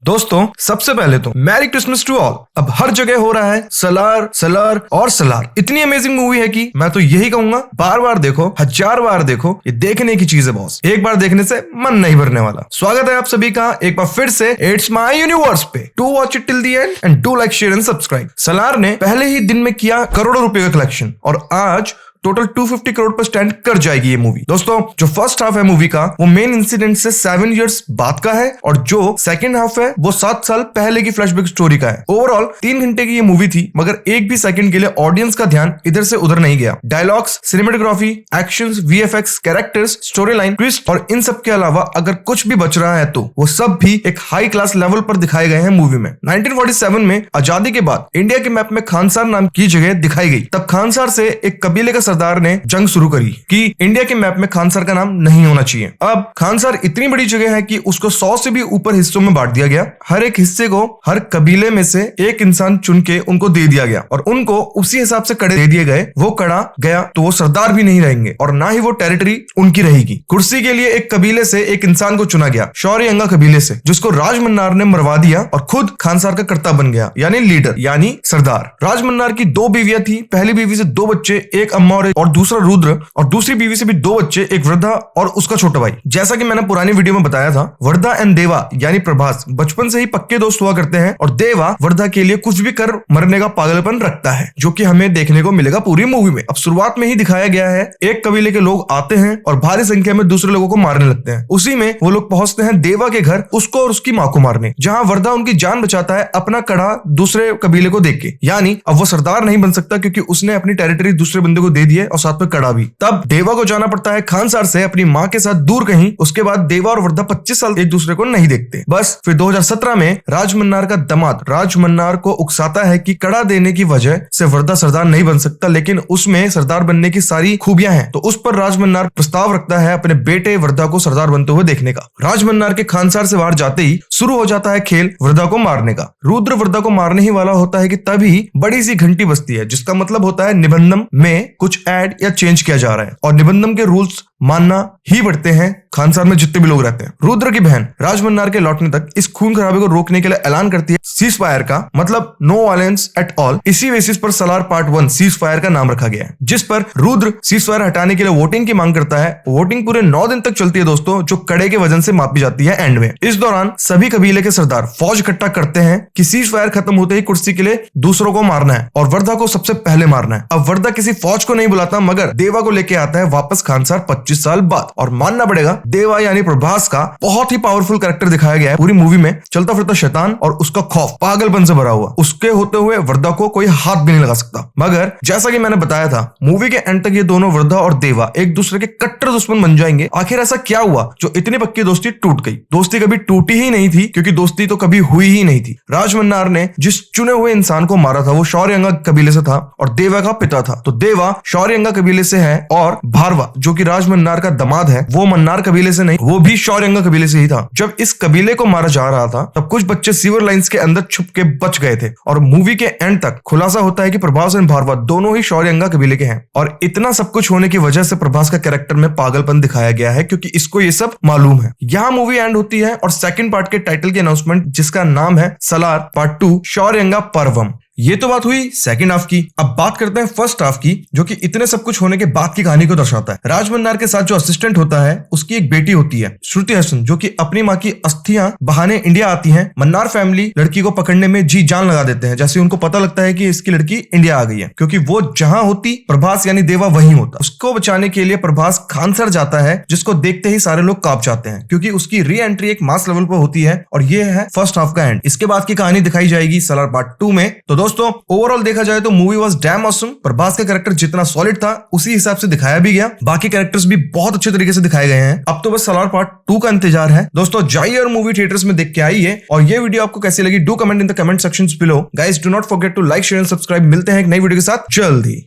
दोस्तों सबसे पहले तो मैरी क्रिसमस टू ऑल। अब हर जगह हो रहा है सलार सलार और सलार। इतनी अमेजिंग मूवी है कि मैं तो यही कहूंगा बार बार देखो, 1000 बार देखो। ये देखने की चीज है बॉस, एक बार देखने से मन नहीं भरने वाला। स्वागत है आप सभी का एक बार फिर से इट्स माय यूनिवर्स पे। Do watch it till the end and do like share and subscribe. Salaar ने पहले ही दिन में किया करोड़ों रुपए का कलेक्शन और आज टोटल 250 करोड़ पर स्टैंड कर जाएगी ये मूवी। दोस्तों जो फर्स्ट हाफ है मूवी का वो मेन इंसिडेंट से 7 इयर्स बाद का है और जो सेकंड हाफ है वो 7 साल पहले की फ्लैशबैक स्टोरी का है। ओवरऑल 3 घंटे की ये मूवी थी मगर एक भी सेकंड के लिए ऑडियंस का ध्यान इधर से उधर नहीं गया। Dialogues, cinematography, actions, VFX, characters, story line, twist और इन सब के अलावा अगर कुछ भी बच रहा है तो वो सब भी एक हाई क्लास लेवल पर दिखाए गए हैं मूवी में। 1947 में आजादी के बाद इंडिया के मैप में खानसार नाम की जगह दिखाई गई। तब खानसार से एक कबीले का सरदार ने जंग शुरू करी कि इंडिया के मैप में खानसार का नाम नहीं होना चाहिए। अब खानसार इतनी बड़ी जगह है कि उसको 100 से भी ऊपर हिस्सों में बांट दिया गया। हर एक हिस्से को हर कबीले में से एक इंसान चुन के उनको दे दिया गया और उनको उसी हिसाब से कड़े दे दिए गए। वो कड़ा गया तो वो सरदार भी नहीं रहेंगे और ना ही वो टेरिटरी उनकी रहेगी। कुर्सी के लिए एक कबीले से एक इंसान को चुना गया, शौर्यंगा कबीले से, जिसको राजमन्नार ने मरवा दिया और खुद खानसार का कर्ता बन गया, यानी लीडर यानी सरदार। राजमन्नार की 2 बीवियां थी। पहली बीवी से 2 बच्चे, एक अम्मा और दूसरा रुद्र, और दूसरी बीवी से भी 2 बच्चे, एक वृद्धा और उसका छोटा भाई। जैसा कि मैंने पुरानी वीडियो में बताया था, वृद्धा एंड देवा यानी प्रभास बचपन से ही पक्के दोस्त हुआ करते हैं और देवा वृद्धा के लिए कुछ भी कर मरने का पागलपन रखता है, जो कि हमें देखने को मिलेगा पूरी मूवी में। अब शुरुआत में ही दिखाया गया है एक कबीले के लोग आते हैं और भारी संख्या में दूसरे लोगों को मारने लगते हैं। उसी में वो लोग पहुंचते हैं देवा के घर, उसको और उसकी मां को मारने, जहां वृद्धा उनकी जान बचाता है अपना कड़ा दूसरे कबीले को देके। यानी अब वो सरदार नहीं बन सकता क्योंकि उसने अपनी टेरिटरी दूसरे बंदे को दे दी है और साथ में कड़ा भी। तब देवा को जाना पड़ता है खानसार से अपनी मां के साथ दूर कहीं। उसके बाद देवा और वृद्धा 25 साल एक दूसरे को नहीं देखते। बस फिर 2017 में राजमन्नार का दामाद राजमन्नार को उकसाता है कि कड़ा देने की वजह से वृद्धा सरदार नहीं बन सकता, लेकिन उसमें सरदार बनने की सारी खूबियां हैं। तो उस पर राजमन्नार प्रस्ताव रखता है अपने बेटे वृद्धा को सरदार बनते हुए देखने का। राजमन्नार के खानसार से बाहर जाते ही शुरू हो जाता है खेल वृद्धा को मारने का। रुद्र वृद्धा को मारने ही वाला होता है कि तभी बड़ी सी घंटी बजती है, जिसका मतलब होता है निबंधन में कुछ ऐड या चेंज किया जा रहा है और निबंधन के रूल्स मानना ही पड़ते हैं खानसार में जितने भी लोग रहते हैं। रुद्र की बहन राजमन्नार के लौटने तक इस खून खराबे को रोकने के लिए ऐलान करती है सीज फायर का, मतलब नो वायलेंस एट ऑल। इसी बेसिस पर सलार पार्ट 1 सीज फायर का नाम रखा गया है, जिस पर रुद्र सीज फायर हटाने के लिए वोटिंग की मांग करता है। वोटिंग पूरे 9 दिन तक चलती है दोस्तों, जो कड़े के वजन से मापी जाती है एंड में। इस दौरान सभी कबीले के सरदार फौज इकट्ठा करते हैं कि सीज फायर खत्म होते ही कुर्सी के लिए दूसरों को मारना है और वृद्धा को सबसे पहले मारना है। अब वृद्धा किसी फौज को नहीं बुलाता मगर देवा को लेके आता है वापस खानसार 25 साल बाद। और मानना पड़ेगा देवा यानी प्रभास का बहुत ही पावरफुल कैरेक्टर दिखाया गया है पूरी मूवी में। चलता फिरता शैतान और उसका खौफ पागलपन से भरा हुआ। उसके होते हुए वृद्धा को कोई हाथ भी नहीं लगा सकता। मगर जैसा कि मैंने बताया था, मूवी के एंड तक ये दोनों वृद्धा और देवा एक दूसरे के कट्टर दुश्मन बन जाएंगे। आखिर ऐसा क्या हुआ जो इतनी पक्की दोस्ती टूट गई? दोस्ती कभी टूटी ही नहीं थी क्योंकि दोस्ती तो कभी हुई ही नहीं थी। राजमन्नार ने जिस चुने हुए इंसान को मारा था वो शौर्यंगा कबीले से था और देवा का पिता था। तो देवा शौर्यंगा कबीले से है और भारवा जो कि राजमन्नार का दामाद है वो मन्नार कबीले से नहीं, वो भी शौर्यंगा कबीले से ही था। जब इस कबीले को मारा जा रहा था तब कुछ बच्चे सीवर लाइंस के अंदर छुप के बच गए थे और मूवी के एंड तक खुलासा होता है कि प्रभास और भारवा दोनों ही शौर्यंगा कबीले के हैं। और इतना सब कुछ होने की वजह से प्रभास का कैरेक्टर में पागलपन दिखाया गया है क्योंकि इसको ये सब मालूम है। यहाँ मूवी एंड होती है और सेकंड पार्ट के टाइटल की अनाउंसमेंट, जिसका नाम है सलार पार्ट 2 शौर्यंगा पर्वम। ये तो बात हुई सेकंड हाफ की। अब बात करते हैं फर्स्ट हाफ की, जो कि इतने सब कुछ होने के बाद की कहानी को दर्शाता है। राजमन्नार के साथ जो असिस्टेंट होता है उसकी एक बेटी होती है श्रुति हसन, जो कि अपनी माँ की अस्थियां बहाने इंडिया आती हैं। मन्नार फैमिली लड़की को पकड़ने में जी जान लगा देते हैं जैसे उनको पता लगता है कि इसकी लड़की इंडिया आ गई है, क्योंकि वो जहां होती प्रभास यानी देवा वहीं होता। उसको बचाने के लिए प्रभास खानसर जाता है, जिसको देखते ही सारे लोग कांप जाते हैं क्योंकि उसकी री एंट्री एक मास लेवल पर होती है। और ये है फर्स्ट हाफ का एंड। इसके बाद की कहानी दिखाई जाएगी सलार पार्ट 2 में। तो दोस्तों ओवरऑल देखा जाए तो movie was dam awesome. Prabhas का कैरेक्टर जितना सॉलिड था उसी हिसाब से दिखाया भी गया। बाकी कैरेक्टर्स भी बहुत अच्छे तरीके से दिखाए गए हैं। अब तो बस सलार पार्ट 2 का इंतजार है। दोस्तों जाइए और मूवी थिएटर्स में देख के आइए। और ये वीडियो आपको कैसी लगी do comment in the comment sections below. Guys do not forget to like share and subscribe. मिलते हैं एक नई वीडियो के साथ जल्दी।